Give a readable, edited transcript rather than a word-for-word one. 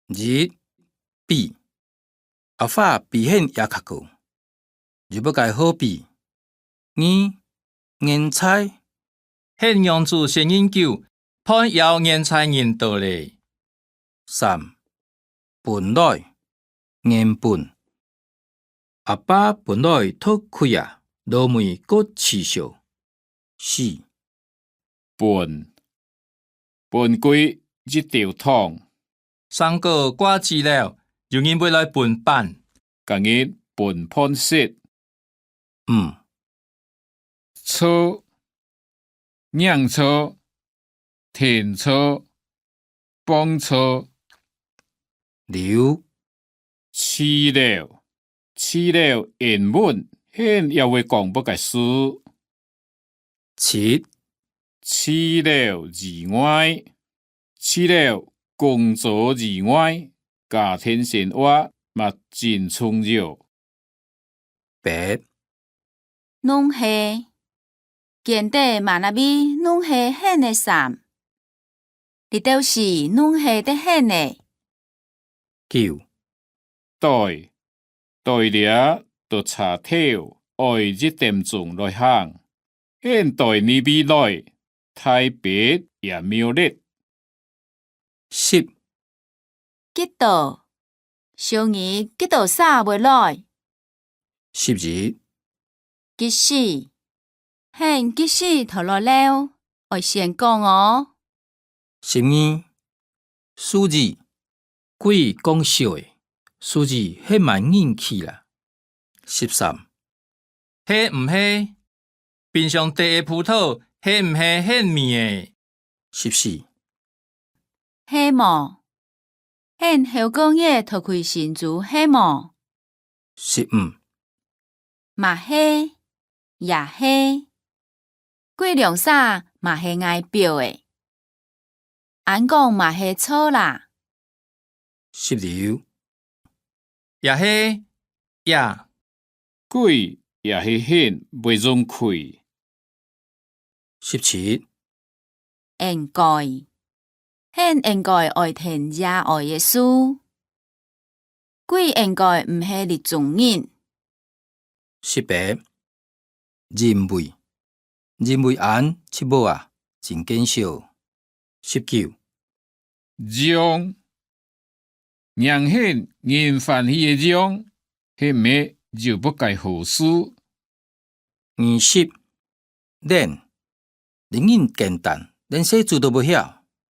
日比后发比现也较高，就要该好比颜菜现用字先研究，判要颜菜认道咧。3本来原本阿爸本来脱开啊，落梅搁刺烧。4本归一条汤，三个挂资料，有人要来分版。今日分判色， 5草、酿草、田草、帮草、6饲料原本现也会讲不个事。7饲料以外，饲料工作以外，家庭生活嘛真重要。8拢系见得嘛那比拢系显的衫，你都是拢系得显的。9代了就查跳，爱一点钟来行。现代你未来，太别也妙烈。10几道小儿几道啥袂来？ 12即使现即使头落了，我先讲哦。 12数字鬼讲笑的数字迄蛮硬气啦。13迄毋迄冰箱底的葡萄，迄毋迄现面的。14黑毛现后讲嘢头开新竹黑毛15嘛黑也黑，贵量啥嘛系爱标的，俺讲嘛系错啦。 16也迄也鬼也是现袂容开。17应该现应该爱听也爱耶稣，鬼应该毋系你众人。18人为安七某啊，真见笑。19将让现人欢喜的将，迄咩就不该好事。 20恁人简单，连写字都不晓。